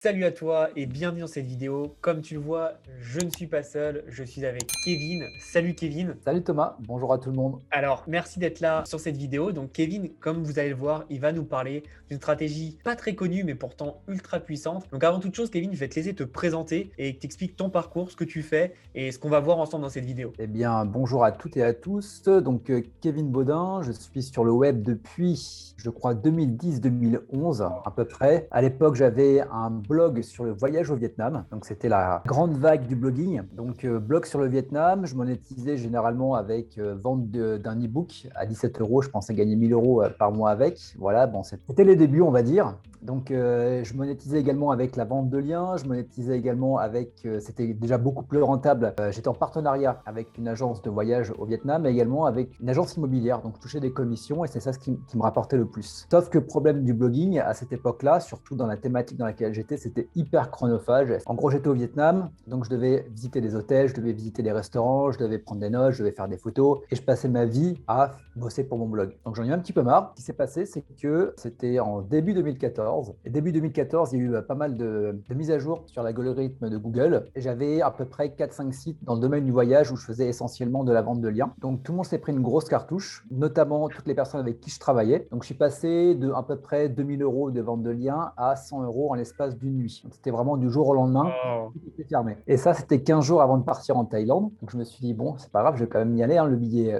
Salut à toi et bienvenue dans cette vidéo. Comme tu le vois, je ne suis pas seul, je suis avec Kevin. Salut Kevin. Salut Thomas, bonjour à tout le monde. Alors, merci d'être là sur cette vidéo. Donc Kevin, comme vous allez le voir, il va nous parler d'une stratégie pas très connue mais pourtant ultra puissante. Donc avant toute chose, Kevin, je vais te laisser te présenter et t'expliquer ton parcours, ce que tu fais et ce qu'on va voir ensemble dans cette vidéo. Eh bien, bonjour à toutes et à tous. Donc, Kevin Baudin, je suis sur le web depuis, je crois, 2010-2011 à peu près. À l'époque, j'avais un blog sur le voyage au Vietnam. Donc, c'était la grande vague du blogging. Donc, blog sur le Vietnam, je monétisais généralement avec vente d'un e-book à 17 euros. Je pensais gagner 1000 euros par mois avec. Voilà, bon, c'était les débuts, on va dire. Donc, je monétisais également avec la vente de liens. Je monétisais également avec, c'était déjà beaucoup plus rentable. J'étais en partenariat avec une agence de voyage au Vietnam, mais également avec une agence immobilière. Donc, je touchais des commissions et c'est ça qui me rapportait le plus. Sauf que le problème du blogging à cette époque-là, surtout dans la thématique dans laquelle j'étais, c'était hyper chronophage. En gros, j'étais au Vietnam, donc je devais visiter des hôtels, je devais visiter des restaurants, je devais prendre des notes, je devais faire des photos et je passais ma vie à bosser pour mon blog. Donc, j'en ai eu un petit peu marre. Ce qui s'est passé, c'est que c'était en début 2014. Et début 2014, il y a eu pas mal de mises à jour sur l'algorithme de Google. Et j'avais à peu près 4-5 sites dans le domaine du voyage où je faisais essentiellement de la vente de liens. Donc tout le monde s'est pris une grosse cartouche, notamment toutes les personnes avec qui je travaillais. Donc je suis passé de à peu près 2000 euros de vente de liens à 100 euros en l'espace d'une nuit. Donc c'était vraiment du jour au lendemain, Oh. tout était fermé. Et ça, c'était 15 jours avant de partir en Thaïlande. Donc je me suis dit, bon, c'est pas grave, je vais quand même y aller, hein. Le billet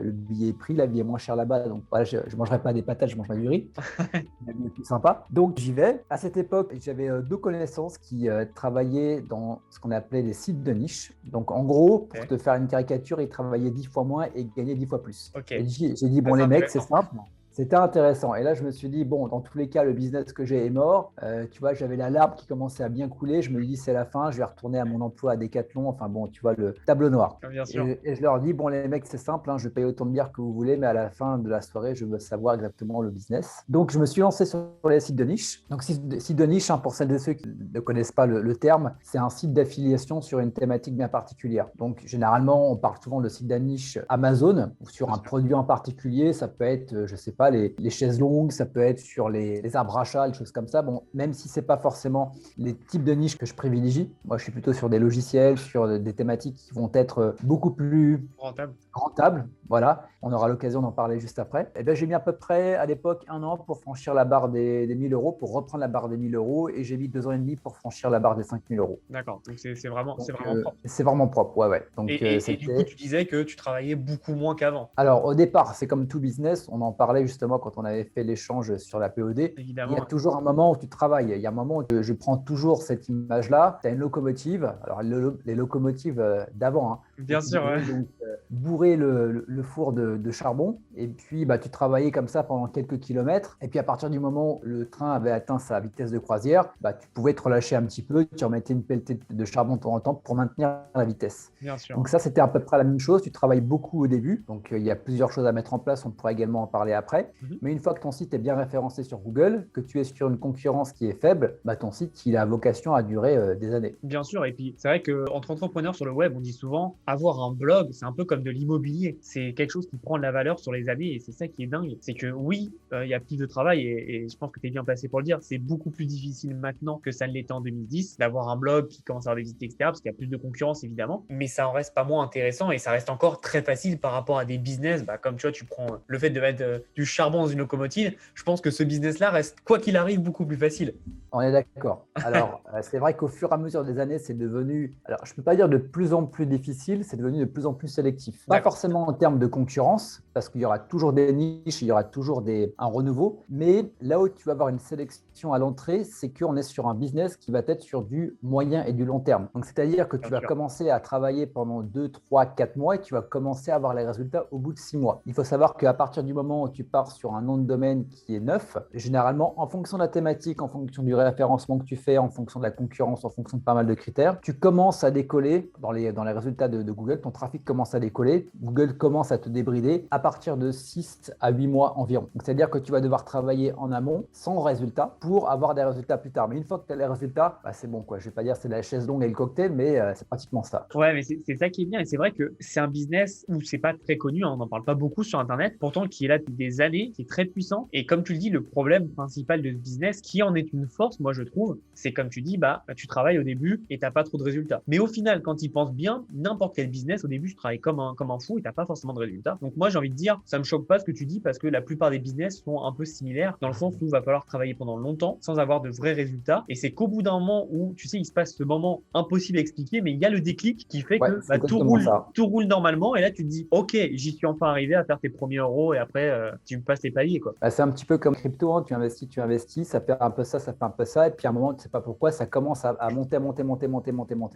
est pris, la vie est moins chère là-bas. Donc voilà, je ne mangerai pas des patates, je mangerai du riz. C'est plus sympa. Donc j'y vais. À cette époque, j'avais deux connaissances qui travaillaient dans ce qu'on appelait des sites de niche. Donc en gros, pour Ok. te faire une caricature, ils travaillaient 10 fois moins et gagnaient 10 fois plus. Ok. Et j'ai dit, bon Très les mecs, c'est intéressant. simple. C'était intéressant. Et là, je me suis dit, bon, dans tous les cas, le business que j'ai est mort. Tu vois, j'avais la larme qui commençait à bien couler. Je me dis, c'est la fin, je vais retourner à mon emploi à Decathlon. Enfin bon, tu vois, le tableau noir. Bien sûr. Et je leur dis, bon, les mecs, c'est simple, hein, je paye autant de bière que vous voulez, mais à la fin de la soirée, je veux savoir exactement le business. Donc, je me suis lancé sur les sites de niche. Donc, site de niche, hein, pour celles et ceux qui ne connaissent pas le terme, c'est un site d'affiliation sur une thématique bien particulière. Donc, généralement, on parle souvent de site de niche Amazon ou sur Bien un sûr. produit en particulier. Ça peut être, je ne sais pas, les chaises longues, ça peut être sur les arbres à chat, des choses comme ça. Bon, même si ce n'est pas forcément les types de niches que je privilégie, moi, je suis plutôt sur des logiciels, sur des thématiques qui vont être beaucoup plus Rentable. rentable. Voilà, on aura l'occasion d'en parler juste après. Et bien, j'ai mis à peu près à l'époque 1 an pour franchir la barre des 1000 euros, pour reprendre la barre des 1000 euros, et j'ai mis 2 ans et demi pour franchir la barre des 5000 euros. D'accord. Donc c'est Donc, vraiment propre. c'est vraiment propre, ouais, ouais. Donc, Et du coup, c'était. tu disais que tu travaillais beaucoup moins qu'avant. Alors, au départ, c'est comme tout business, on en parlait justement quand on avait fait l'échange sur la POD. Il y a Évidemment. toujours un moment où tu travailles. Il y a un moment où je prends toujours cette image-là. Tu as une locomotive, alors les locomotives d'avant, hein, où Bien tu sûr, ouais. devais donc bourrer le four de charbon. Et puis, bah, tu travaillais comme ça pendant quelques kilomètres. Et puis, à partir du moment où le train avait atteint sa vitesse de croisière, bah, tu pouvais te relâcher un petit peu. Tu remettais une pelletée de charbon de temps en temps pour maintenir la vitesse. Bien sûr. Donc ça, c'était à peu près la même chose. Tu travailles beaucoup au début. Donc, il y a plusieurs choses à mettre en place. On pourra également en parler après. Mhm. Mais une fois que ton site est bien référencé sur Google, que tu es sur une concurrence qui est faible, bah, ton site, il a vocation à durer des années. Bien sûr, et puis c'est vrai qu'entre entrepreneurs sur le web, on dit souvent avoir un blog, c'est un peu comme de l'immobilier. C'est quelque chose qui prend de la valeur sur les années et c'est ça qui est dingue. C'est que oui, il y a plus de travail et je pense que tu es bien placé pour le dire. C'est beaucoup plus difficile maintenant que ça ne l'était en 2010 d'avoir un blog qui commence à avoir des visites, etc. Parce qu'il y a plus de concurrence évidemment, mais ça en reste pas moins intéressant et ça reste encore très facile par rapport à des business. Bah, comme tu vois, tu prends le fait de mettre du charbon dans une locomotive. Je pense que ce business-là reste, quoi qu'il arrive, beaucoup plus facile. On est d'accord. Alors, c'est vrai qu'au fur et à mesure des années, c'est devenu, alors je ne peux pas dire de plus en plus difficile, c'est devenu de plus en plus sélectif. Pas D'accord. forcément en termes de concurrence, parce qu'il y aura toujours des niches, il y aura toujours un renouveau, mais là où tu vas avoir une sélection à l'entrée, c'est qu'on est sur un business qui va être sur du moyen et du long terme. Donc, c'est-à-dire que tu Bien vas sûr. commencer à travailler pendant 2, 3, 4 mois et tu vas commencer à avoir les résultats au bout de 6 mois. Il faut savoir qu'à partir du moment où tu pars sur un nom de domaine qui est neuf, généralement, en fonction de la thématique, en fonction du référencement que tu fais, en fonction de la concurrence, en fonction de pas mal de critères, tu commences à décoller dans les résultats de Google, ton trafic commence à décoller, Google commence à te débrider. À partir de 6 à 8 mois environ. Donc, c'est-à-dire que tu vas devoir travailler en amont sans résultat pour avoir des résultats plus tard. Mais une fois que tu as les résultats, bah, c'est bon, quoi. Je ne vais pas dire c'est la chaise longue et le cocktail, mais c'est pratiquement ça. Ouais, mais c'est ça qui est bien. Et c'est vrai que c'est un business où c'est pas très connu, hein, on n'en parle pas beaucoup sur Internet, pourtant qui est là depuis des années, qui est très puissant. Et comme tu le dis, le problème principal de ce business, qui en est une force, moi je trouve, c'est comme tu dis, bah tu travailles au début et t'as pas trop de résultats. Mais au final, quand tu penses bien, n'importe quel business, au début, tu travailles comme un fou et t'as pas forcément de résultats. Donc moi, j'ai envie de dire, ça me choque pas ce que tu dis parce que la plupart des business sont un peu similaires dans le sens où il va falloir travailler pendant longtemps sans avoir de vrais résultats. Et c'est qu'au bout d'un moment où, tu sais, il se passe ce moment impossible à expliquer, mais il y a le déclic qui fait que bah, tout roule normalement. Et là, tu te dis, OK, j'y suis enfin arrivé à faire tes premiers euros et après, tu passes les paliers, quoi. Bah, c'est un petit peu comme crypto, hein. Tu investis, ça fait un peu ça, ça fait un peu ça. Et puis à un moment, tu ne sais pas pourquoi, ça commence à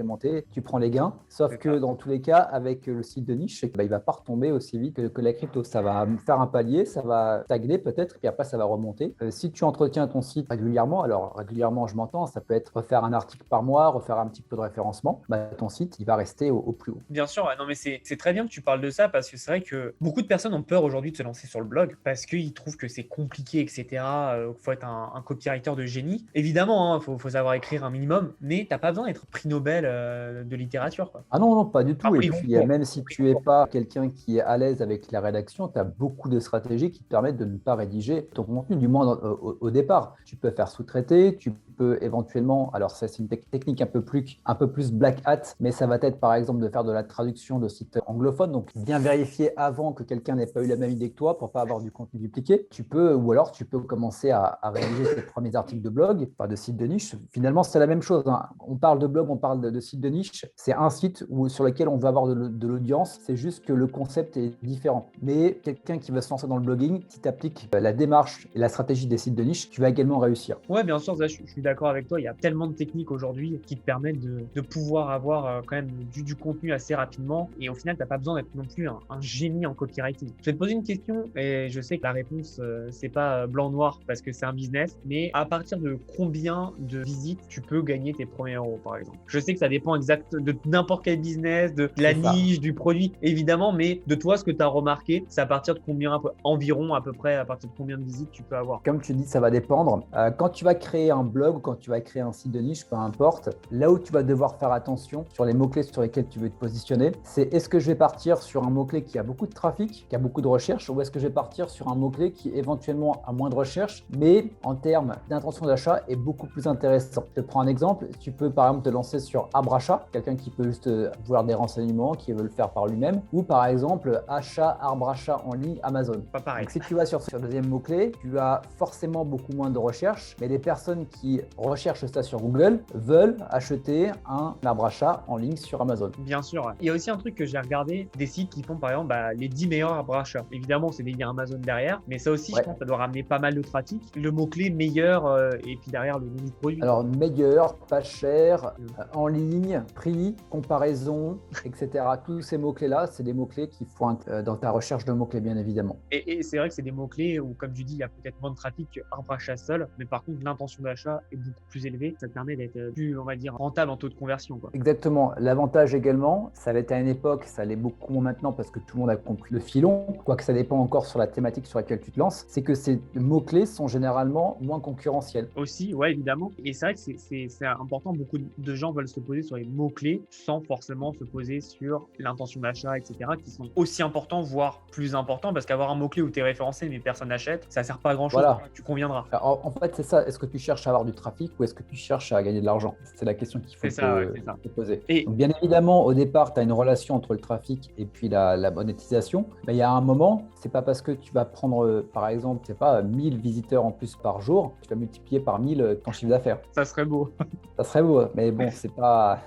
monter. Tu prends les gains. Sauf que dans tous les cas, avec le site de niche, bah, il ne va pas retomber aussi vite que la crypto. Ça va faire un palier, ça va stagner peut-être, puis après, ça va remonter. Si tu entretiens ton site régulièrement, alors régulièrement, je m'entends, ça peut être refaire un article par mois, refaire un petit peu de référencement, bah, ton site, il va rester au plus haut. Bien sûr, ouais, non, mais c'est très bien que tu parles de ça parce que c'est vrai que beaucoup de personnes ont peur aujourd'hui de se lancer sur le blog parce qu'ils trouvent que c'est compliqué, etc. Il faut être un copywriter de génie. Évidemment, il faut savoir écrire un minimum, mais t'as pas besoin d'être prix Nobel de littérature, quoi. Ah non, pas du tout. Après, Et puis, même si tu n'es pas quelqu'un qui est à l'aise avec la rédaction, tu as beaucoup de stratégies qui te permettent de ne pas rédiger ton contenu, du moins au départ. Tu peux faire sous-traiter, tu peux éventuellement, alors ça c'est une technique un peu plus black hat, mais ça va être par exemple de faire de la traduction de sites anglophones, donc bien vérifier avant que quelqu'un n'ait pas eu la même idée que toi pour pas avoir du contenu dupliqué. Ou alors tu peux commencer à rédiger tes premiers articles de blog, pas de sites de niche. Finalement, c'est la même chose, hein. On parle de blog, on parle de site de niche. C'est un site sur lequel on va avoir de l'audience. C'est juste que le concept est différent. Mais quelqu'un qui va se lancer dans le blogging, si tu appliques la démarche et la stratégie des sites de niche, tu vas également réussir. Ouais, bien sûr, ça, je suis d'accord avec toi. Il y a tellement de techniques aujourd'hui qui te permettent de pouvoir avoir quand même du contenu assez rapidement. Et au final, tu n'as pas besoin d'être non plus un génie en copywriting. Je vais te poser une question et je sais que la réponse, c'est pas blanc-noir parce que c'est un business. Mais à partir de combien de visites tu peux gagner tes premiers euros, par exemple? Je sais que ça dépend exact de n'importe quel business, de la niche, du produit, évidemment. Mais de toi, ce que tu as remarqué, c'est à partir de combien, environ à peu près, à partir de combien de visites tu peux avoir? Comme tu dis, ça va dépendre. Quand tu vas créer un blog ou quand tu vas créer un site de niche, peu importe, là où tu vas devoir faire attention sur les mots-clés sur lesquels tu veux te positionner, c'est est-ce que je vais partir sur un mot-clé qui a beaucoup de trafic, qui a beaucoup de recherche, ou est-ce que je vais partir sur un mot-clé qui éventuellement a moins de recherche, mais en termes d'intention d'achat est beaucoup plus intéressant. Je te prends un exemple, tu peux par exemple te lancer sur arbre achat, quelqu'un qui peut juste vouloir des renseignements, qui veut le faire par lui-même, ou par exemple arbre achat en ligne Amazon. Pas pareil. Donc, si tu vas sur le deuxième mot-clé, tu as forcément beaucoup moins de recherche, mais les personnes qui recherchent ça sur Google veulent acheter un arbre achat en ligne sur Amazon. Bien sûr. Il y a aussi un truc que j'ai regardé, des sites qui font par exemple les 10 meilleurs arbres achats. Évidemment, c'est des liens Amazon derrière, mais ça aussi, je pense que ça doit ramener pas mal de trafic. Le mot-clé meilleur et puis derrière le nom du produit. Alors, meilleur, pas cher, en ligne, prix, comparaison, etc. Tous ces mots-clés-là, c'est des mots-clés qu'il faut dans ta recherche de mots-clés, bien évidemment. Et c'est vrai que c'est des mots-clés où, comme tu dis, il y a peut-être moins de trafic qu'arbre achat seul, mais par contre, l'intention d'achat est beaucoup plus élevée. Ça te permet d'être plus, on va dire, rentable en taux de conversion, quoi. Exactement. L'avantage également, ça va être à une époque, ça l'est beaucoup moins maintenant parce que tout le monde a compris le filon, quoique ça dépend encore sur la thématique sur laquelle tu te lances, c'est que ces mots-clés sont généralement moins concurrentiels. Aussi, ouais, évidemment. Et c'est vrai que c'est important. Beaucoup de gens veulent se poser sur les mots-clés sans forcément se poser sur l'intention d'achat, etc., qui sont aussi importants, voire plus importants, parce qu'avoir un mot-clé où tu es référencé mais personne n'achète, ça sert pas à grand-chose. Voilà. Tu conviendras. Alors, en fait, c'est ça. Est-ce que tu cherches à avoir du trafic ou est-ce que tu cherches à gagner de l'argent? C'est la question qu'il faut te poser. Et donc, bien évidemment, au départ, tu as une relation entre le trafic et puis la monétisation. Mais il y a un moment, c'est pas parce que tu vas prendre, par exemple, c'est pas 1000 visiteurs en plus par jour, tu vas multiplier par 1000 ton chiffre d'affaires. Ça serait beau. Ça serait beau, mais bon, c'est pas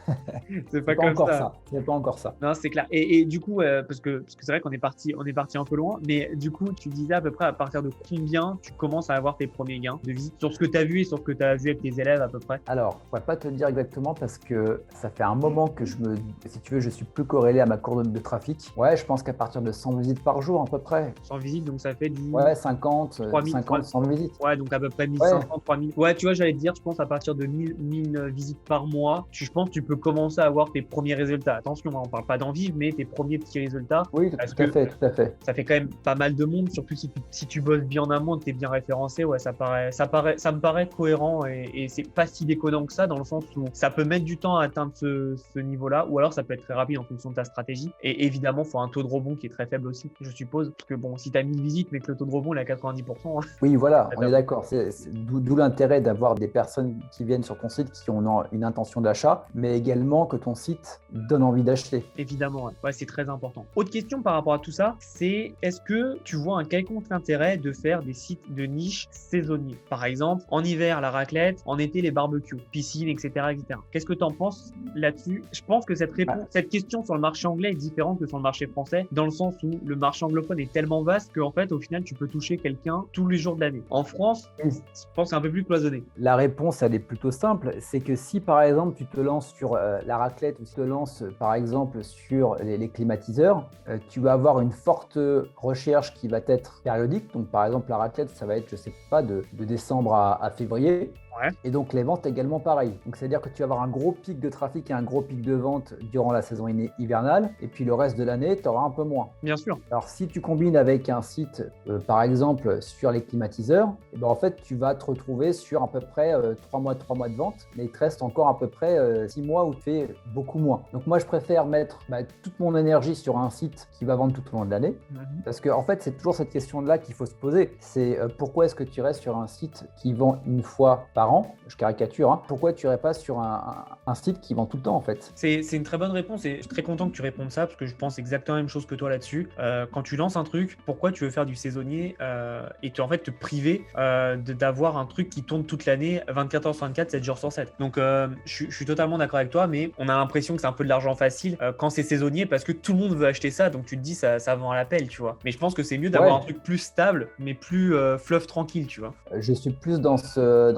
c'est pas comme encore ça. C'est pas encore ça. Non, c'est clair. Et du coup, parce que c'est vrai qu'on est parti un peu loin, mais du coup, tu disais à peu près à partir de combien tu commences à avoir tes premiers gains de visite sur ce que tu as vu et sur ce que tu as vu avec tes élèves à peu près? Alors, je ne pourrais pas te le dire exactement parce que ça fait un moment que si tu veux, je suis plus corrélé à ma courbe de trafic. Ouais, je pense qu'à partir de 100 visites par jour à peu près. 100 visites, donc ça fait du... Ouais, 50, 100 visites. Ouais, donc à peu près 1500, 3000. Ouais, tu vois, j'allais te dire, je pense à partir de 1000 visites par mois, je pense que tu peux commencer à avoir tes premiers résultats. Attention, on ne parle pas d'en vivre, mais tes premiers petits résultats. Oui, tout à fait. à fait. Ça fait quand même pas mal de monde, surtout si tu bosses bien en amont, que tu es bien référencé. Ouais, ça me paraît cohérent et c'est pas si déconnant que ça dans le sens où ça peut mettre du temps à atteindre ce niveau-là ou alors ça peut être très rapide en fonction de ta stratégie. Et évidemment, il faut un taux de rebond qui est très faible aussi, je suppose. Parce que bon, si tu as 1000 visites mais que le taux de rebond est à 90%, Oui, voilà, on est d'accord. D'où l'intérêt d'avoir des personnes qui viennent sur ton site qui ont une intention d'achat, mais également que ton site donne envie d'acheter. Évidemment, ouais. Ouais, c'est très important. Autre question par rapport à tout ça, c'est est-ce que tu vois un quelconque intérêt de faire des sites de niche saisonniers? Par exemple, en hiver, la raclette, en été, les barbecues, piscine, etc., etc. Qu'est-ce que tu en penses là-dessus? Je pense que cette question sur le marché anglais est différente que sur le marché français, dans le sens où le marché anglophone est tellement vaste qu'en fait, au final, tu peux toucher quelqu'un tous les jours de l'année. En France, je pense que c'est un peu plus cloisonné. La réponse, elle est plutôt simple. C'est que si, par exemple, tu te lances sur la raclette ou tu te lances, par exemple, sur les climatiseurs, tu vas avoir une forte recherche qui va être périodique. Donc, par exemple, la raclette, ça va être, je sais pas, de décembre à février. Ouais. Et donc, les ventes également pareil. Donc, c'est-à-dire que tu vas avoir un gros pic de trafic et un gros pic de vente durant la saison hivernale. Et puis, le reste de l'année, tu auras un peu moins. Bien sûr. Alors, si tu combines avec un site, par exemple, sur les climatiseurs, eh ben, en fait, tu vas te retrouver sur à peu près 3 mois de vente. Mais il te reste encore à peu près 6 mois où tu fais beaucoup moins. Donc, moi, je préfère mettre toute mon énergie sur un site qui va vendre tout au long de l'année. Parce qu'en fait, c'est toujours cette question-là qu'il faut se poser. C'est pourquoi est-ce que tu restes sur un site qui vend une fois par an? Je caricature, hein. Pourquoi tu irais pas sur un site qui vend tout le temps en fait? C'est une très bonne réponse et je suis très content que tu répondes ça parce que je pense exactement la même chose que toi là-dessus. Quand tu lances un truc, pourquoi tu veux faire du saisonnier et en fait te priver d'avoir un truc qui tourne toute l'année 24 heures sur 24, 7 jours sur 7. Donc je suis totalement d'accord avec toi, mais on a l'impression que c'est un peu de l'argent facile quand c'est saisonnier parce que tout le monde veut acheter ça, donc tu te dis ça vend à l'appel, tu vois. Mais je pense que c'est mieux d'avoir un truc plus stable, mais plus fleuve tranquille, tu vois. Je suis plus dans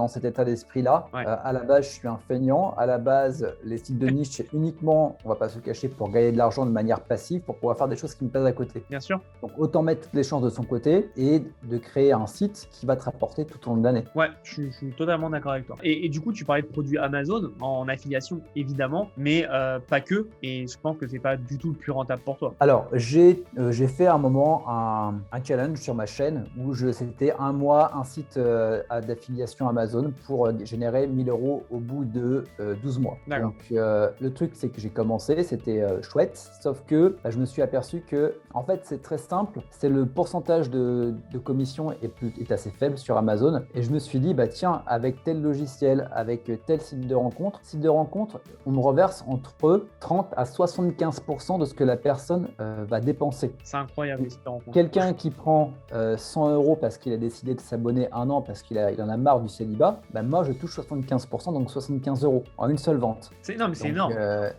cet état d'esprit-là. Ouais. À la base, je suis un feignant. À la base, les sites de niche, c'est uniquement, on va pas se cacher, pour gagner de l'argent de manière passive, pour pouvoir faire des choses qui me plaisent à côté. Bien sûr. Donc, autant mettre toutes les chances de son côté et de créer un site qui va te rapporter tout au long de l'année. Ouais, je suis totalement d'accord avec toi. Et du coup, tu parlais de produits Amazon en affiliation, évidemment, mais pas que. Et je pense que c'est pas du tout le plus rentable pour toi. Alors, j'ai fait à un moment un challenge sur ma chaîne où c'était un mois, un site d'affiliation Amazon pour générer 1 000 € au bout de 12 mois. D'accord. Donc, le truc, c'est que j'ai commencé, c'était chouette, sauf que je me suis aperçu que, en fait, c'est très simple, c'est le pourcentage de commission est assez faible sur Amazon. Et je me suis dit, tiens, avec tel logiciel, avec tel site de rencontre, on me reverse entre 30 à 75% de ce que la personne va dépenser. C'est incroyable les sites de rencontre. Quelqu'un qui prend 100 € parce qu'il a décidé de s'abonner 1 an parce qu'il en a marre du célibat, moi je touche 75%, donc 75 € en une seule vente. C'est énorme. C'est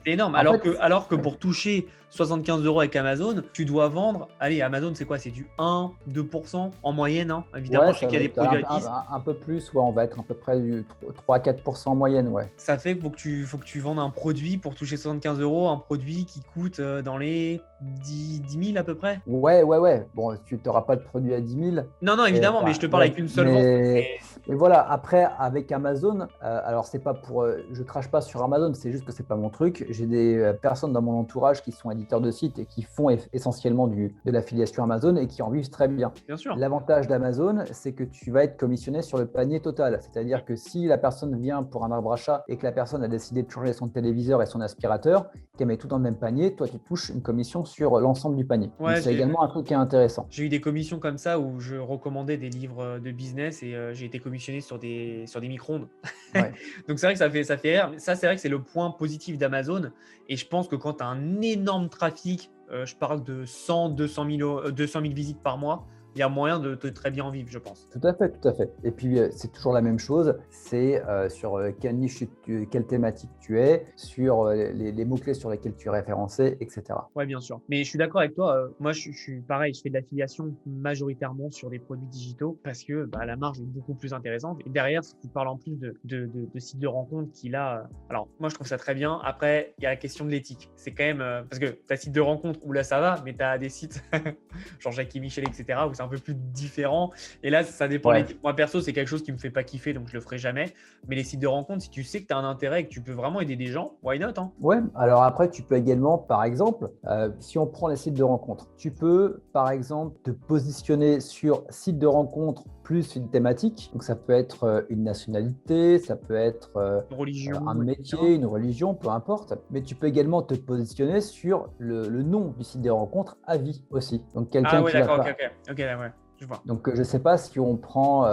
énorme. En Alors que pour toucher 75 € avec Amazon, tu dois vendre. Allez, Amazon, c'est quoi? C'est du 1-2% en moyenne, hein. Évidemment, ouais, je sais qu'il y a des produits à 10. un peu plus, on va être à peu près du 3-4% en moyenne, ouais. Ça fait qu'il faut que tu vendes un produit pour toucher 75 €, un produit qui coûte dans les 10 000 à peu près. Ouais. Bon, tu n'auras pas de produit à 10 000. Non, évidemment, mais je te parle avec une seule vente. Mais voilà, après, avec Amazon, alors c'est pas pour. Je crache pas sur Amazon, c'est juste que c'est pas mon truc. J'ai des personnes dans mon entourage qui sont éditeurs de sites et qui font essentiellement de l'affiliation Amazon et qui en vivent très bien. Bien sûr. L'avantage d'Amazon, c'est que tu vas être commissionné sur le panier total. C'est-à-dire que si la personne vient pour un arbre achat et que la personne a décidé de changer son téléviseur et son aspirateur, qu'elle met tout dans le même panier, toi tu touches une commission sur l'ensemble du panier. Ouais, donc, c'est également un truc qui est intéressant. J'ai eu des commissions comme ça où je recommandais des livres de business et j'ai été commissionné sur des micro-ondes. Ouais. Donc c'est vrai que ça fait rire. Ça, c'est vrai que c'est le point positif d'Amazon. Et je pense que quand tu as un énorme trafic, je parle de 200 000 visites par mois, il y a moyen de très bien en vivre, je pense. Tout à fait. Et puis, c'est toujours la même chose. C'est sur quelle niche, quelle thématique tu es, sur les mots-clés sur lesquels tu es référencé, etc. Oui, bien sûr. Mais je suis d'accord avec toi. Moi, je suis pareil. Je fais de l'affiliation majoritairement sur des produits digitaux parce que la marge est beaucoup plus intéressante. Et derrière, si tu parles en plus de sites de rencontres qui, là… alors, moi, je trouve ça très bien. Après, il y a la question de l'éthique. C'est quand même… parce que tu as site de rencontres où là, ça va, mais tu as des sites genre Jackie Michel, etc., où c'est un peu plus différent. Et là, ça dépend. Ouais. Moi, perso, c'est quelque chose qui me fait pas kiffer, donc je le ferai jamais. Mais les sites de rencontres, si tu sais que tu as un intérêt et que tu peux vraiment aider des gens, why not, hein? Ouais, alors après, tu peux également, par exemple, si on prend les sites de rencontres, tu peux, par exemple, te positionner sur site de rencontre plus une thématique. Donc, ça peut être une nationalité, ça peut être Une religion, un etc. métier, une religion, peu importe. Mais tu peux également te positionner sur le nom du site de rencontre à vie aussi. Donc, Ah quelqu'un ouais, qui va d'accord, ok, pas. ok. Ok, là, ouais, je vois. Donc, je ne sais pas si on prend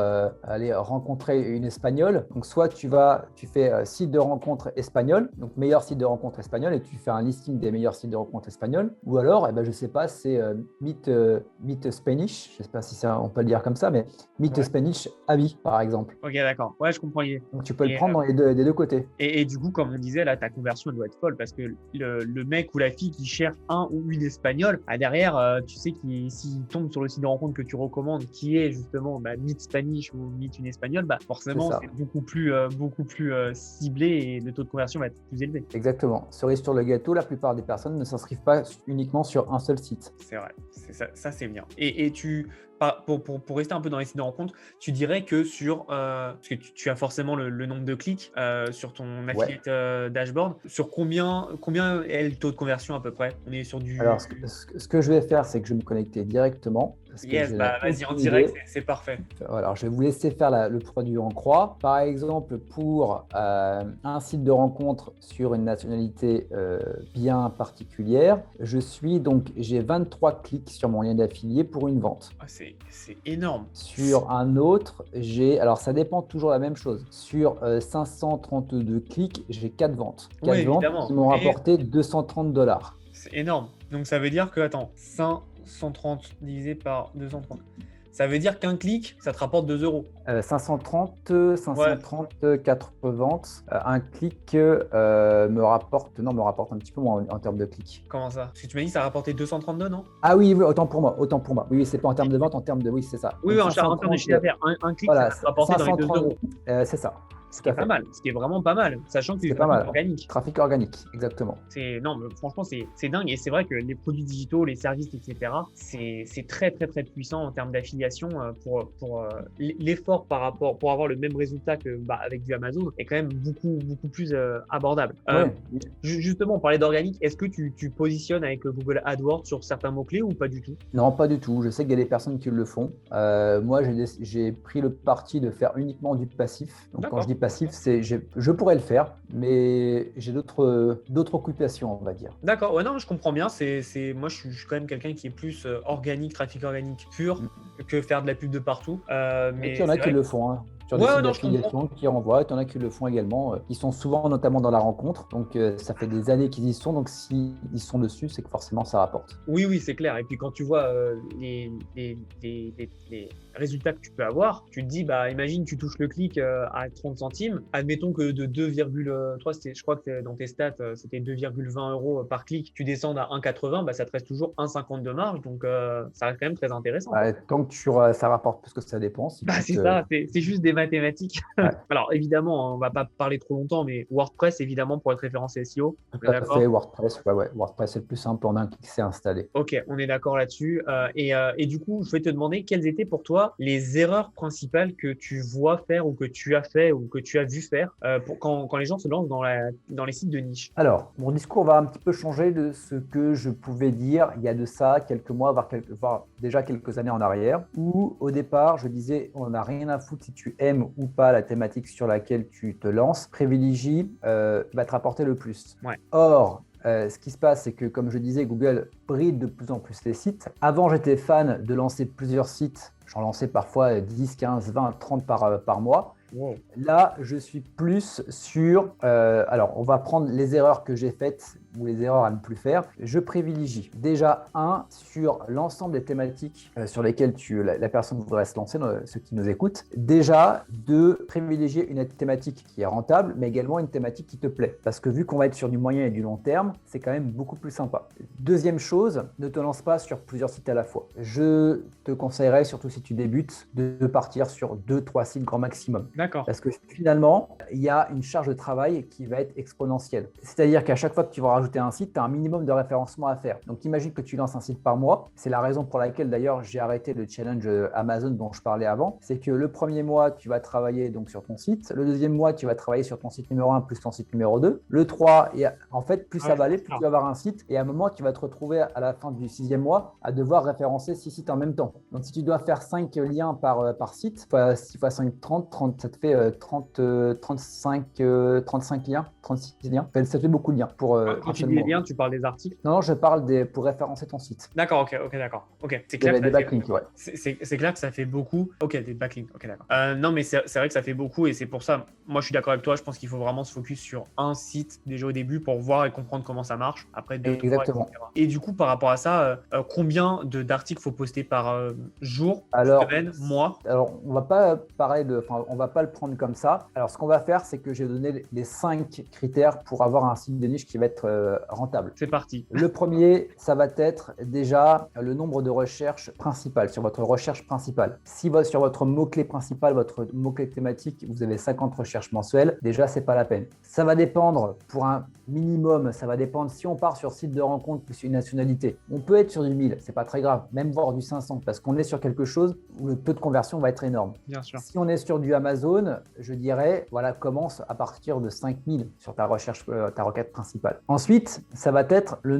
aller rencontrer une Espagnole. Donc, soit tu fais site de rencontre espagnol, donc meilleur site de rencontre espagnol, et tu fais un listing des meilleurs sites de rencontre espagnols. Ou alors, je ne sais pas, c'est Meet Spanish. Je ne sais pas si on peut le dire comme ça, mais Meet Ouais. Spanish Abi, par exemple. Ok, d'accord. Ouais, je comprends l'idée. Donc, tu peux le Et, prendre des deux côtés. et du coup, comme on disait, là, ta conversion, elle doit être folle parce que le mec ou la fille qui cherche un ou une espagnole, derrière, tu sais s'il tombe sur le site de rencontre que tu recommandes, qui est justement Meet Spanish ou Meet une espagnole, C'est forcément, ça. c'est beaucoup plus ciblé et le taux de conversion va être plus élevé. Exactement. Cerise sur le gâteau, la plupart des personnes ne s'inscrivent pas uniquement sur un seul site. C'est vrai, ça c'est bien. Et pour rester un peu dans les sites de rencontre, tu dirais que parce que tu as forcément le nombre de clics sur ton Ouais. affiliate dashboard, sur combien est le taux de conversion à peu près? On est sur du... Alors, ce que je vais faire, c'est que je vais me connecter directement parce que Yes, je n'ai vas-y, en aucune direct, idée. c'est parfait. Alors, je vais vous laisser faire le produit en croix. Par exemple, pour un site de rencontre sur une nationalité bien particulière, j'ai 23 clics sur mon lien d'affilié pour une vente. Ah, c'est énorme. Sur un autre, alors ça dépend toujours la même chose. Sur 532 clics, j'ai 4 ventes. 4 Oui, ventes évidemment. qui m'ont Et rapporté $230. c'est énorme. Donc ça veut dire que, attends, 530 divisé par 230. Ça veut dire qu'un clic, ça te rapporte 2 euros. 530, Ouais. 4 ventes. Un clic me rapporte un petit peu moins en termes de clics. Comment ça? Parce que tu m'as dit que ça rapportait 232, non? Ah oui, autant pour moi. Oui, c'est pas en termes de vente, en termes de, oui, c'est ça. Oui, Donc, en termes de chiffre d'affaires, un clic, voilà, ça va te rapporter dans les 2 530, euros. c'est ça. Ce qui Tout est à pas fait. mal, ce qui est vraiment pas mal, sachant que c'est C'est du pas trafic mal. organique. Trafic organique, exactement. Non, mais franchement, c'est dingue. Et c'est vrai que les produits digitaux, les services, etc., c'est très, très, très puissant en termes d'affiliation pour l'effort pour avoir le même résultat que avec du Amazon est quand même beaucoup, beaucoup plus abordable. Ouais. Justement, on parlait d'organique. Est-ce que tu positionnes avec Google AdWords sur certains mots-clés ou pas du tout? Non, pas du tout. Je sais qu'il y a des personnes qui le font. Moi, j'ai pris le parti de faire uniquement du passif. Donc, quand je D'accord. dis passif, je pourrais le faire, mais j'ai d'autres occupations, on va dire. D'accord, ouais, non, je comprends bien. Moi, je suis quand même quelqu'un qui est plus organique, trafic organique pur, que faire de la pub de partout. Et Mais puis, il y en a c'est qui vrai. le font, hein. Sur des Ouais, sites non, je comprends. d'affiliation qui renvoient, il y en a qui le font également, qui sont souvent notamment dans la rencontre. Donc, ça fait des années qu'ils y sont. Donc, s'ils sont dessus, c'est que forcément, ça rapporte. Oui, oui, c'est clair. Et puis quand tu vois les résultats que tu peux avoir, tu te dis, imagine, tu touches le clic à 30 centimes. Admettons que de 2,3, je crois que dans tes stats, c'était 2,20 euros par clic. Tu descendes à 1,80, ça te reste toujours 1,50 de marge. Donc, ça reste quand même très intéressant. Tant que ça rapporte plus que ça dépense. C'est ça, c'est juste des mathématiques. Ouais. Alors, évidemment, on va pas parler trop longtemps, mais WordPress, évidemment, pour être référencé SEO. On est Tout à d'accord? fait, WordPress, ouais. WordPress, c'est le plus simple, en un clic, c'est installé. Ok, on est d'accord là-dessus. Et du coup, je vais te demander quelles étaient pour toi les erreurs principales que tu vois faire ou que tu as fait ou que tu as vu faire quand les gens se lancent dans les sites de niche. Alors, mon discours va un petit peu changer de ce que je pouvais dire il y a de ça quelques mois, voire déjà quelques années en arrière, où au départ, je disais, on n'a rien à foutre si tu aimes ou pas la thématique sur laquelle tu te lances, privilégie va te rapporter le plus. Ouais. Or, ce qui se passe, c'est que, comme je disais, Google bride de plus en plus les sites. Avant, j'étais fan de lancer plusieurs sites. J'en lançais parfois 10, 15, 20, 30 par mois. Wow. Là, je suis plus sur... alors, on va prendre les erreurs que j'ai faites ou les erreurs à ne plus faire. Je privilégie déjà sur l'ensemble des thématiques sur lesquelles la personne voudrait se lancer, ceux qui nous écoutent. Déjà, de privilégier une thématique qui est rentable, mais également une thématique qui te plaît. Parce que vu qu'on va être sur du moyen et du long terme, c'est quand même beaucoup plus sympa. Deuxième chose, ne te lance pas sur plusieurs sites à la fois. Je te conseillerais, surtout si tu débutes, de partir sur 2-3 sites grand maximum. D'accord. Parce que finalement, il y a une charge de travail qui va être exponentielle. C'est-à-dire qu'à chaque fois que tu vas rajouter rajouter un site, tu as un minimum de référencement à faire. Donc, imagine que tu lances un site par mois. C'est la raison pour laquelle, d'ailleurs, j'ai arrêté le challenge Amazon dont je parlais avant. C'est que le premier mois, tu vas travailler donc sur ton site. Le deuxième mois, tu vas travailler sur ton site numéro 1 plus ton site numéro 2. Le 3, et en fait, plus ça va aller, plus tu vas avoir un site. Et à un moment, tu vas te retrouver à la fin du 6e mois à devoir référencer 6 sites en même temps. Donc, si tu dois faire 5 liens par site, 6 x 5, 30, ça te fait 35 liens, 36 liens. Ça te fait beaucoup de liens. Quand tu dis les liens, tu parles des articles? Non, je parle pour référencer ton site. D'accord, ok, d'accord. Ok, c'est clair. Des backlinks, ouais. C'est clair que ça fait beaucoup. Ok, des backlinks, ok, d'accord. Non, mais c'est vrai que ça fait beaucoup et c'est pour ça, moi je suis d'accord avec toi, je pense qu'il faut vraiment se focus sur un site déjà au début pour voir et comprendre comment ça marche. Après, 2, 3, etc. Et du coup, par rapport à ça, combien d'articles faut poster par jour, semaine, mois? Alors, on va pas on va pas le prendre comme ça. Alors, ce qu'on va faire, c'est que j'ai donné les 5 critères pour avoir un site de niche qui va être rentable. C'est parti. Le premier, ça va être déjà le nombre de recherches principales, sur votre recherche principale. Si sur votre mot-clé principal, votre mot-clé thématique, vous avez 50 recherches mensuelles, déjà, c'est pas la peine. Ça va dépendre, pour un minimum, ça va dépendre si on part sur site de rencontre plus une nationalité. On peut être sur du 1000, c'est pas très grave, même voire du 500, parce qu'on est sur quelque chose où le taux de conversion va être énorme. Bien sûr. Si on est sur du Amazon, je dirais, commence à partir de 5000 sur ta recherche, ta requête principale. Ensuite, ça va être le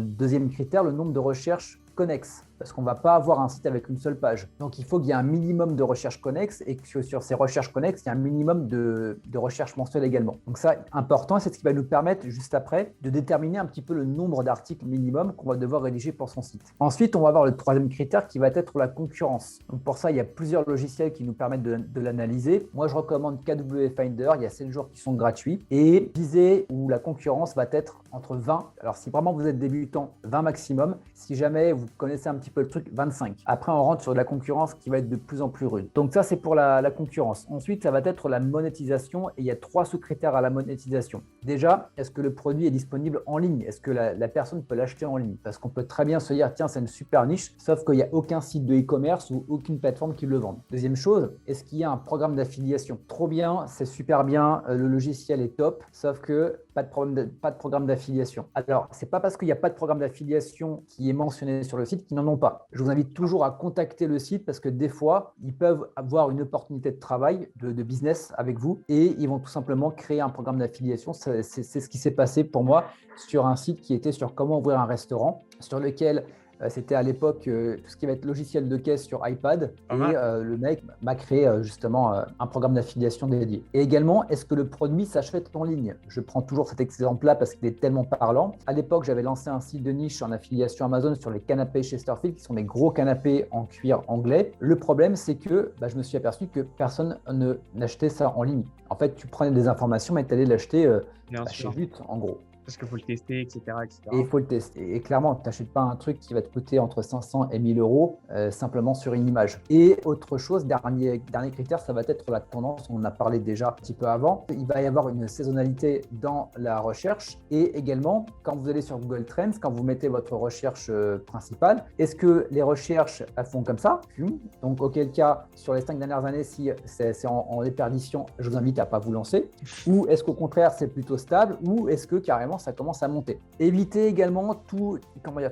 deuxième critère, le nombre de recherches connexes, parce qu'on ne va pas avoir un site avec une seule page. Donc, il faut qu'il y ait un minimum de recherches connexes et que sur ces recherches connexes, il y a un minimum de recherches mensuelles également. Donc, ça, important, c'est ce qui va nous permettre, juste après, de déterminer un petit peu le nombre d'articles minimum qu'on va devoir rédiger pour son site. Ensuite, on va avoir le troisième critère qui va être la concurrence. Donc, pour ça, il y a plusieurs logiciels qui nous permettent de l'analyser. Moi, je recommande KW Finder. Il y a 7 jours qui sont gratuits. Et visée où la concurrence va être entre 20. Alors, si vraiment vous êtes débutant, 20 maximum. Si jamais vous connaissez un petit peu le truc, 25. Après, on rentre sur de la concurrence qui va être de plus en plus rude. Donc ça, c'est pour la concurrence. Ensuite, ça va être la monétisation et il y a 3 sous-critères à la monétisation. Déjà, est-ce que le produit est disponible en ligne? Est-ce que la personne peut l'acheter en ligne? Parce qu'on peut très bien se dire, tiens, c'est une super niche, sauf qu'il n'y a aucun site de e-commerce ou aucune plateforme qui le vende. Deuxième chose, est-ce qu'il y a un programme d'affiliation? Trop bien, c'est super bien, le logiciel est top, sauf que pas de programme d'affiliation. Alors, c'est pas parce qu'il n'y a pas de programme d'affiliation qui est mentionné sur le site qu'ils n'en ont pas. Je vous invite toujours à contacter le site parce que des fois, ils peuvent avoir une opportunité de travail, de business avec vous et ils vont tout simplement créer un programme d'affiliation. C'est ce qui s'est passé pour moi sur un site qui était sur comment ouvrir un restaurant, sur lequel c'était à l'époque tout ce qui va être logiciel de caisse sur iPad et le mec m'a créé justement un programme d'affiliation dédié. Et également, est-ce que le produit s'achète en ligne? Je prends toujours cet exemple-là parce qu'il est tellement parlant. À l'époque, j'avais lancé un site de niche en affiliation Amazon sur les canapés Chesterfield qui sont des gros canapés en cuir anglais. Le problème, c'est que je me suis aperçu que personne n'achetait ça en ligne. En fait, tu prenais des informations, mais tu allais l'acheter chez But, en gros. Parce qu'il faut le tester, etc. Et il faut le tester. Et clairement, tu n'achètes pas un truc qui va te coûter entre 500 et 1000 euros simplement sur une image. Et autre chose, dernier critère, ça va être la tendance. On en a parlé déjà un petit peu avant. Il va y avoir une saisonnalité dans la recherche. Et également, quand vous allez sur Google Trends, quand vous mettez votre recherche principale, est-ce que les recherches elles font comme ça? Donc, auquel cas, sur les 5 dernières années, si c'est en déperdition, je vous invite à ne pas vous lancer. Ou est-ce qu'au contraire, c'est plutôt stable? Ou est-ce que carrément, ça commence à monter. Évitez également tout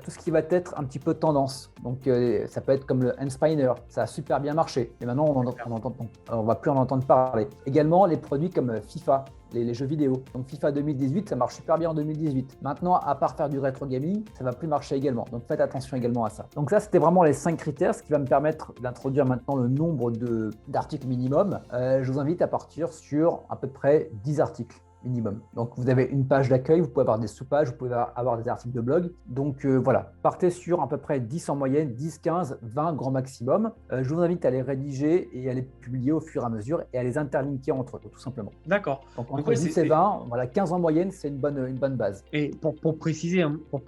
ce qui va être un petit peu tendance. Donc, ça peut être comme le Handspinner, ça a super bien marché. Et maintenant, on va plus en entendre parler. Également, les produits comme FIFA, les jeux vidéo. Donc, FIFA 2018, ça marche super bien en 2018. Maintenant, à part faire du rétro gaming, ça va plus marcher également. Donc, faites attention également à ça. Donc, ça, c'était vraiment les 5 critères, ce qui va me permettre d'introduire maintenant le nombre d'articles minimum. Je vous invite à partir sur à peu près 10 articles. Minimum. Donc, vous avez une page d'accueil, vous pouvez avoir des sous-pages, vous pouvez avoir des articles de blog. Donc, voilà, partez sur à peu près 10 en moyenne, 10, 15, 20 grand maximum. Je vous invite à les rédiger et à les publier au fur et à mesure et à les interlinker entre eux, tout simplement. D'accord. Donc, entre 10 et 20, voilà, 15 en moyenne, c'est une bonne base. Et pour préciser, pour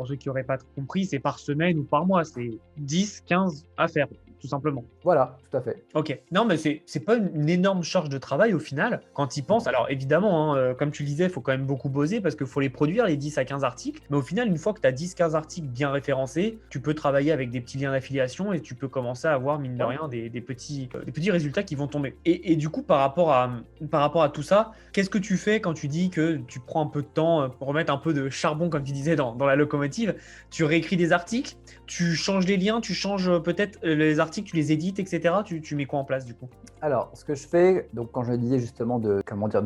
ceux qui n'auraient pas compris, c'est par semaine ou par mois, c'est 10, 15 à faire. tout simplement. Voilà, tout à fait. Ok. Non, mais c'est pas une énorme charge de travail au final quand ils pensent. Alors évidemment, hein, comme tu le disais, il faut quand même beaucoup bosser parce qu'il faut les produire, les 10 à 15 articles. Mais au final, une fois que tu as 10-15 articles bien référencés, tu peux travailler avec des petits liens d'affiliation et tu peux commencer à avoir, mine de rien, des petits résultats qui vont tomber. Et du coup, par rapport à tout ça, qu'est-ce que tu fais quand tu dis que tu prends un peu de temps pour remettre un peu de charbon, comme tu disais, dans la locomotive? Tu réécris des articles, tu changes les liens, tu changes peut-être les articles, tu les édites, etc. Tu mets quoi en place du coup? Alors, ce que je fais, donc quand je disais justement de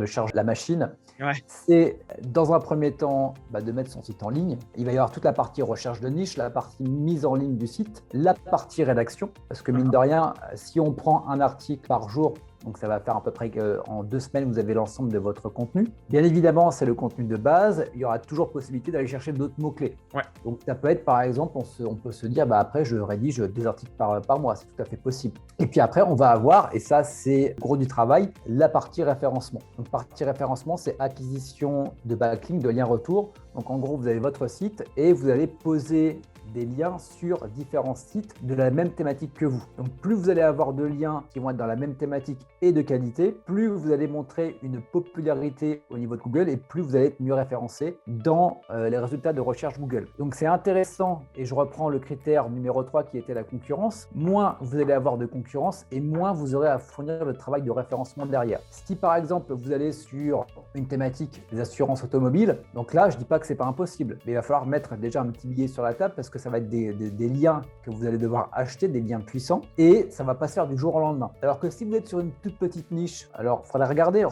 charger la machine, Ouais. c'est dans un premier temps de mettre son site en ligne. Il va y avoir toute la partie recherche de niche, la partie mise en ligne du site, la partie rédaction, parce que mine de rien, si on prend un article par jour, donc ça va faire à peu près qu'en 2 semaines, vous avez l'ensemble de votre contenu. Bien évidemment, c'est le contenu de base. Il y aura toujours possibilité d'aller chercher d'autres mots-clés. Ouais. Donc ça peut être, par exemple, on peut se dire, après, je rédige 2 articles par mois. C'est tout à fait possible. Et puis après, on va avoir, et ça, c'est gros du travail, la partie référencement. Donc partie référencement, c'est acquisition de backlinks, de liens retour. Donc en gros, vous avez votre site et vous allez poser des liens sur différents sites de la même thématique que vous. Donc plus vous allez avoir de liens qui vont être dans la même thématique et de qualité, plus vous allez montrer une popularité au niveau de Google et plus vous allez être mieux référencé dans les résultats de recherche Google. Donc c'est intéressant, et je reprends le critère numéro 3 qui était la concurrence. Moins vous allez avoir de concurrence et moins vous aurez à fournir le travail de référencement derrière. Si par exemple vous allez sur une thématique des assurances automobiles, donc là je ne dis pas que c'est pas impossible, mais il va falloir mettre déjà un petit billet sur la table parce que ça va être des liens que vous allez devoir acheter, des liens puissants, et ça ne va pas se faire du jour au lendemain. Alors que si vous êtes sur une toute petite niche, alors il faudrait regarder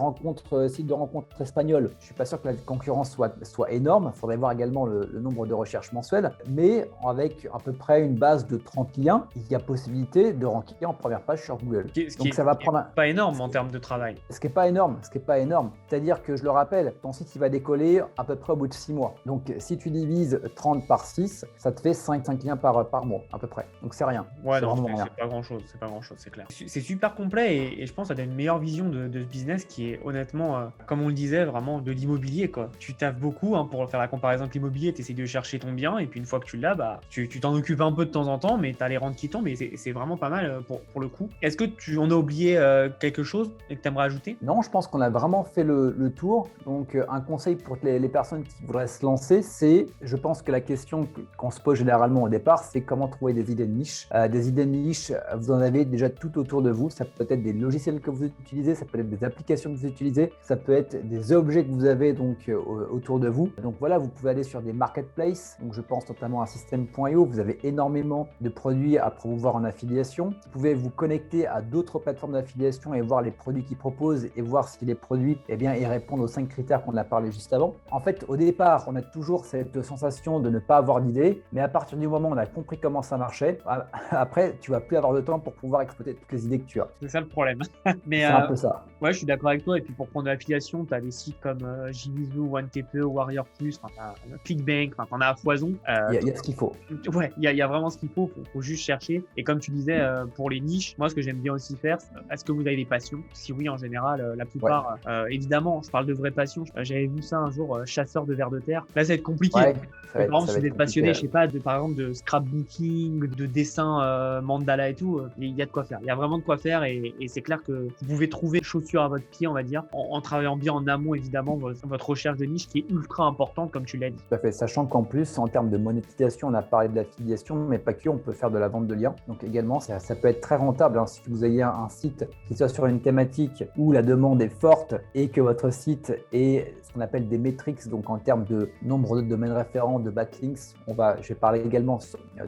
site de rencontres espagnoles. Je ne suis pas sûr que la concurrence soit énorme. Il faudrait voir également le nombre de recherches mensuelles, mais avec à peu près une base de 30 liens, il y a possibilité de ranker en première page sur Google. Donc ça va prendre pas énorme en termes de travail. Ce qui n'est pas énorme, c'est-à-dire que je le rappelle, ton site il va décoller à peu près au bout de 6 mois. Donc si tu divises 30 par 6, ça te fait 5 liens par mois à peu près. Donc c'est rien. Ouais, non, c'est pas grand chose, c'est clair. C'est super complet et je pense que ça donne une meilleure vision de ce business qui est honnêtement, comme on le disait, vraiment de l'immobilier quoi. Tu taffes beaucoup pour faire la comparaison avec l'immobilier, tu essaies de chercher ton bien et puis une fois que tu l'as, tu t'en occupes un peu de temps en temps, mais tu as les rentes qui tombent et c'est vraiment pas mal pour le coup. Est-ce que on a oublié quelque chose et que tu aimerais ajouter? Non, je pense qu'on a vraiment fait le tour. Donc un conseil pour les personnes qui voudraient se lancer, c'est, je pense que la question qu'on se pose généralement au départ, c'est comment trouver des idées de niche. Des idées de niche, vous en avez déjà tout autour de vous. Ça peut être des logiciels que vous utilisez, ça peut être des applications que vous utilisez, ça peut être des objets que vous avez donc autour de vous. Donc voilà, vous pouvez aller sur des marketplaces. Donc je pense notamment à System.io. Vous avez énormément de produits à promouvoir en affiliation. Vous pouvez vous connecter à d'autres plateformes d'affiliation et voir les produits qu'ils proposent et voir si les produits ils répondent aux 5 critères qu'on a parlé juste avant. En fait, au départ, on a toujours cette sensation de ne pas avoir d'idée, mais à partir du moment où on a compris comment ça marchait, après, tu vas plus avoir de temps pour pouvoir exploiter toutes les idées que tu as. C'est ça le problème. Mais c'est un peu ça. Ouais, je suis d'accord avec toi. Et puis pour prendre de l'affiliation, tu as des sites comme Jimizu, OneTPE, Warrior Plus, ClickBank, tu en as à foison. Il y a ce qu'il faut. Ouais, il y a vraiment ce qu'il faut. Faut juste chercher. Et comme tu disais, pour les niches, moi, ce que j'aime bien aussi faire, est-ce que vous avez des passions? Si oui, en général, la plupart, évidemment, je parle de vraies passions. J'avais vu ça un jour, chasseur de vers de terre. Là, ça va être compliqué. Par exemple, si vous êtes passionné, je sais pas, par exemple, de scrapbooking, de dessin mandala et tout, il y a de quoi faire. Il y a vraiment de quoi faire et c'est clair que vous pouvez trouver chaussures à votre pied, on va dire, en travaillant bien en amont, évidemment, votre recherche de niche qui est ultra importante, comme tu l'as dit. Tout à fait, sachant qu'en plus, en termes de monétisation, on a parlé de l'affiliation, mais pas que, on peut faire de la vente de liens. Donc également, ça peut être très rentable. Si vous ayez un site qui soit sur une thématique où la demande est forte et que votre site est ce qu'on appelle des metrics, donc en termes de nombre de domaines référents, de backlinks, je vais parler également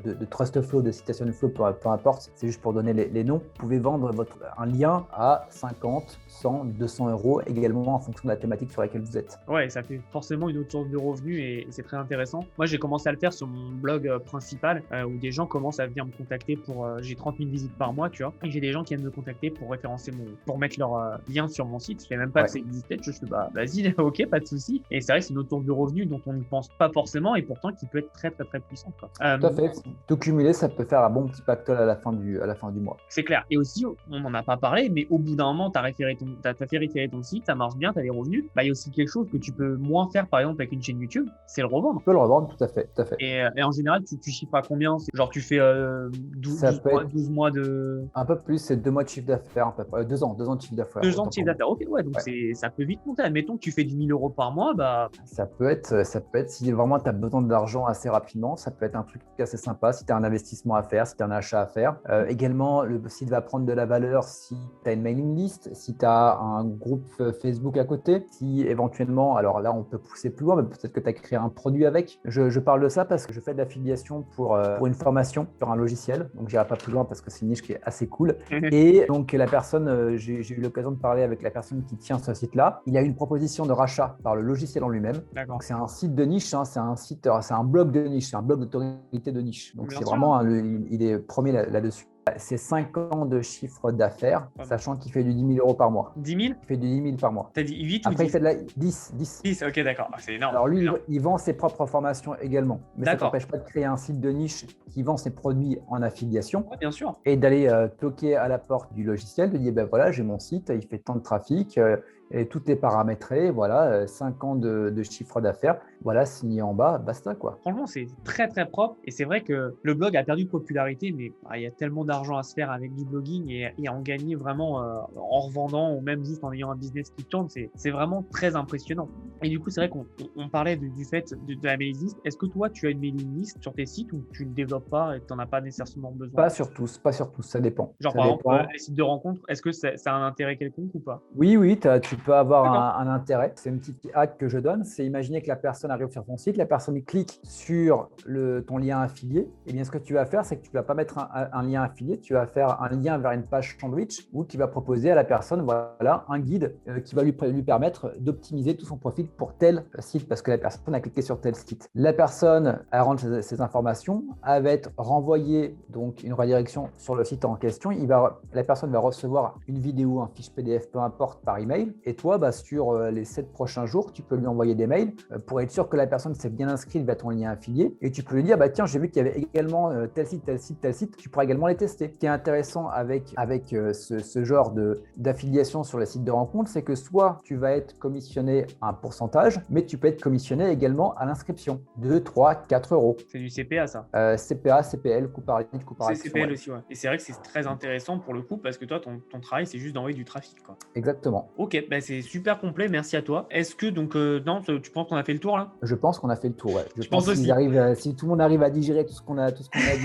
de trust flow, de citation flow, peu importe, c'est juste pour donner les noms. Vous pouvez vendre un lien à 50, 100, 200 euros également en fonction de la thématique sur laquelle vous êtes. Ouais, ça fait forcément une autre source de revenus et c'est très intéressant. Moi, j'ai commencé à le faire sur mon blog principal où des gens commencent à venir me contacter j'ai 30 000 visites par mois, tu vois, et j'ai des gens qui viennent me contacter pour référencer pour mettre leur lien sur mon site. Je savais même pas que ça existait. Je fais vas-y, ok, pas de souci. Et c'est vrai que c'est une autre source de revenus dont on ne pense pas forcément et pourtant qui peut être très très très puissant. coup, quoi. Tout à fait. Tout cumulé, ça peut faire un bon petit pactole à la fin du mois. C'est clair. Et aussi, on n'en a pas parlé, mais au bout d'un moment, tu as fait référer ton site, ça marche bien, tu as des revenus. Bah, il y a aussi quelque chose que tu peux moins faire, par exemple, avec une chaîne YouTube, c'est le revendre. Tu peux le revendre, tout à fait. Tout à fait. Et en général, tu chiffres à combien? Genre, tu fais 12, Ça 12 peut mois, être 12 mois de. un peu plus, c'est 2 mois de chiffre d'affaires, à peu près. 2 ans de chiffre d'affaires. 2 ans autant de chiffre pour moi. d'affaires. Ok, ouais, donc ça peut vite monter. Admettons que tu fais 10 000 euros par mois, bah, Ça peut être, si vraiment tu as besoin d'argent assez rapidement, ça peut être un truc assez sympa si tu as un investissement à faire, si tu as un achat à faire. Également, le site va prendre de la valeur si tu as une mailing list, si tu as un groupe Facebook à côté, si éventuellement, alors là, on peut pousser plus loin, mais peut-être que tu as créé un produit avec. Je parle de ça parce que je fais de l'affiliation pour une formation sur un logiciel, donc j'irai pas plus loin parce que c'est une niche qui est assez cool. Et donc, la personne, j'ai eu l'occasion de parler avec la personne qui tient ce site-là. Il y a une proposition de rachat par le logiciel en lui-même. d'accord. Donc, c'est un site de niche, hein, c'est un blog de niche, c'est un blog d'autorité de niche. Donc, Bien c'est sûr. vraiment, il est premier là-dessus. C'est 5 ans de chiffre d'affaires, sachant qu'il fait du 10 000 euros par mois. 10 000? Il fait du 10 000 par mois. T'as dit 8 Après, ou il 10? fait de la 10. 10, ok, d'accord. Ah, c'est énorme. Alors lui, Énorme. il vend ses propres formations également. Mais ça ne D'accord. t'empêche pas de créer un site de niche qui vend ses produits en affiliation Ouais, bien sûr. et d'aller toquer à la porte du logiciel, de dire, ben voilà, j'ai mon site, il fait tant de trafic, et tout est paramétré, voilà, 5 ans de chiffre d'affaires, voilà, signé en bas, basta quoi. Franchement, c'est très très propre et c'est vrai que le blog a perdu de popularité, mais il y a tellement d'argent à se faire avec du blogging et à en gagner vraiment en revendant ou même juste en ayant un business qui tourne, c'est vraiment très impressionnant. Et du coup, c'est vrai qu'on parlait du fait de la mailing list. Est-ce que toi, tu as une mailing list sur tes sites ou tu ne le développes pas et tu n'en as pas nécessairement besoin? Pas sur tous, ça dépend. Genre Ça par dépend. exemple, les sites de rencontres, est-ce que ça a un intérêt quelconque ou pas? Oui, tu peux avoir D'accord. un intérêt. C'est une petite hack que je donne. C'est imaginer que la personne arrive sur ton site, la personne clique sur ton lien affilié. Et bien, ce que tu vas faire, c'est que tu ne vas pas mettre un lien affilié, tu vas faire un lien vers une page sandwich où tu vas proposer à la personne voilà, un guide qui va lui permettre d'optimiser tout son profil pour tel site parce que la personne a cliqué sur tel site. La personne, elle rentre ces informations, elle va être renvoyée donc une redirection sur le site en question. La personne va recevoir une vidéo, un fiche PDF, peu importe, par email. Et toi, sur les 7 prochains jours, tu peux lui envoyer des mails pour être sûr que la personne s'est bien inscrite vers ton lien affilié. Et tu peux lui dire, tiens, j'ai vu qu'il y avait également tel site, tel site, tel site. Tu pourras également les tester. Ce qui est intéressant avec ce genre d'affiliation sur les sites de rencontres, c'est que soit tu vas être commissionné à un pourcentage, mais tu peux être commissionné également à l'inscription. 2, 3, 4 euros. C'est du CPA, ça. CPA, CPL, coût par lead, coût par C'est action. CPL Ouais. aussi, ouais. Et c'est vrai que c'est très intéressant pour le coup parce que toi, ton travail, c'est juste d'envoyer du trafic, quoi. Exactement. Ok, c'est super complet, merci à toi. Est-ce que donc, non, tu penses qu'on a fait le tour là? Je pense qu'on a fait le tour. Ouais. Je pense aussi. Si tout le monde arrive à digérer tout ce qu'on a dit,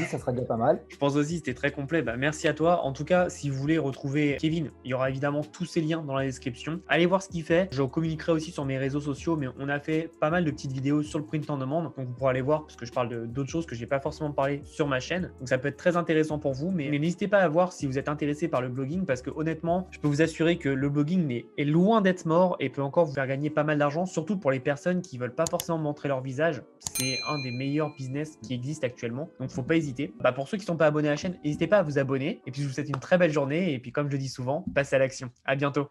ça sera déjà pas mal. Je pense aussi, c'était très complet. Merci à toi. En tout cas, si vous voulez retrouver Kevin, il y aura évidemment tous ces liens dans la description. Allez voir ce qu'il fait. Je communiquerai aussi sur mes réseaux sociaux, mais on a fait pas mal de petites vidéos sur le print en demande. Donc vous pourrez aller voir parce que je parle d'autres choses que je n'ai pas forcément parlé sur ma chaîne. Donc ça peut être très intéressant pour vous, mais n'hésitez pas à voir si vous êtes intéressé par le blogging parce que honnêtement, je peux vous assurer que le blogging est loin d'être mort et peut encore vous faire gagner pas mal d'argent, surtout pour les personnes qui veulent pas forcément montrer leur visage. C'est un des meilleurs business qui existe actuellement. Donc faut pas hésiter. Pour ceux qui sont pas abonnés à la chaîne, n'hésitez pas à vous abonner. Et puis je vous souhaite une très belle journée. Et puis comme je le dis souvent, passez à l'action. À bientôt.